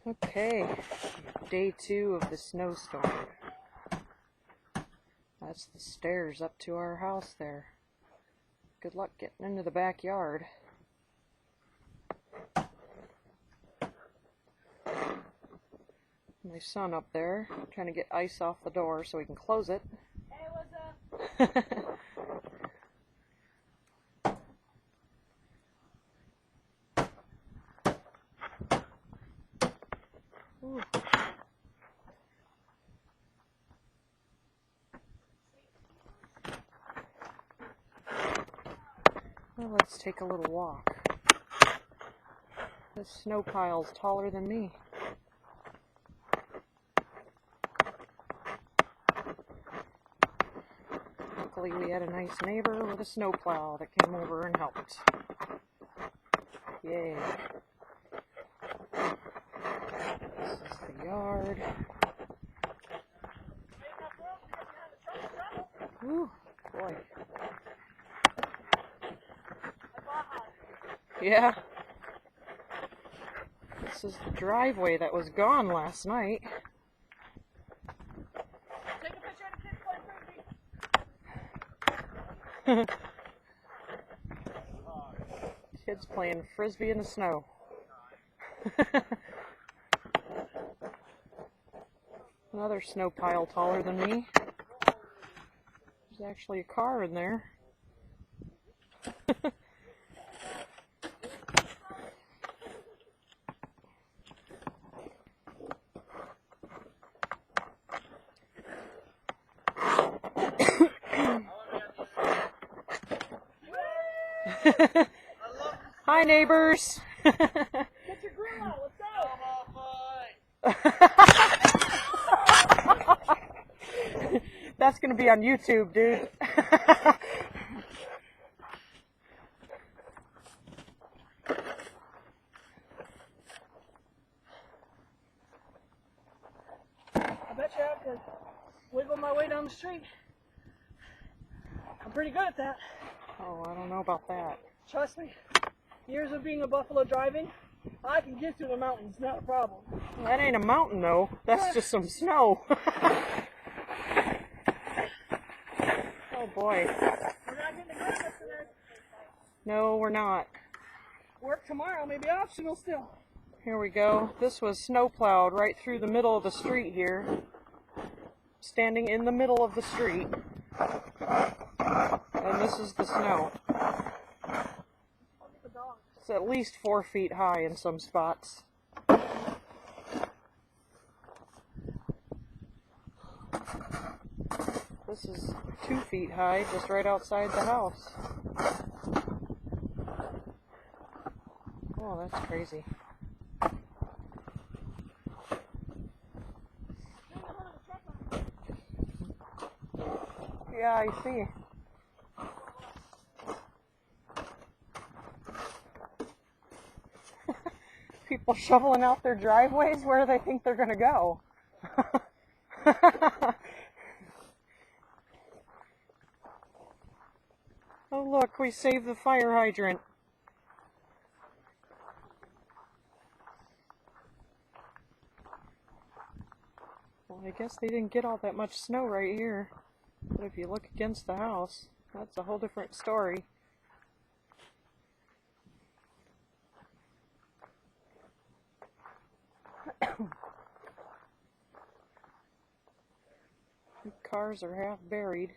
Okay, day 2 of the snowstorm. That's the stairs up to our house there. Good luck getting into the backyard. My son up there trying to get ice off the door so he can close it. Hey, what's up? Ooh. Well, let's take a little walk. This snow pile's taller than me. Luckily we had a nice neighbor with a snowplow that came over and helped. Yay. This is the yard. Ooh, boy. Yeah. This is the driveway that was gone last night. Take a picture of the kids playing frisbee. Kids playing frisbee in the snow. Another snow pile taller than me. There's actually a car in there. Hi, neighbors. Get your grill out. Let's go. That's gonna be on YouTube, dude. I bet you I have to wiggle my way down the street. I'm pretty good at that. Oh, I don't know about that. Trust me. Years of being a buffalo driving, I can get through the mountains, not a problem. That ain't a mountain, though. That's just some snow. Oh, boy. We're not getting the grill up tonight. No, we're not. Work tomorrow may be optional still. Here we go. This was snow plowed right through the middle of the street here. Standing in the middle of the street. And this is the snow. It's at least 4 feet high in some spots. This is 2 feet high just right outside the house. Oh, that's crazy. Yeah, I see. People shoveling out their driveways. Where do they think they're going to go? Oh, look, we saved the fire hydrant. Well, I guess they didn't get all that much snow right here. But if you look against the house, that's a whole different story. Cars are half buried.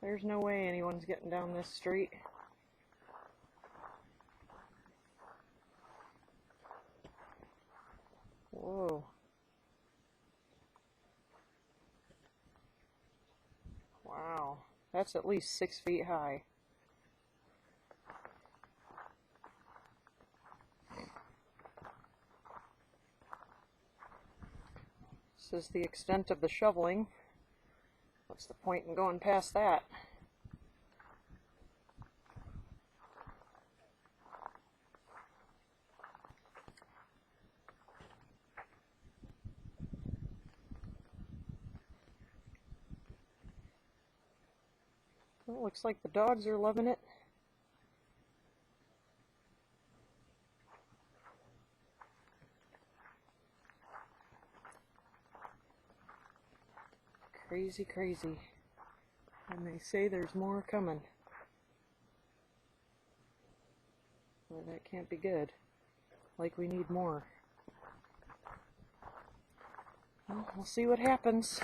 There's no way anyone's getting down this street. Whoa. Wow. That's at least 6 feet high. This is the extent of the shoveling. What's the point in going past that? Well, looks like the dogs are loving it. Crazy, crazy. And they say there's more coming. Well, that can't be good. Like we need more. Well, we'll see what happens.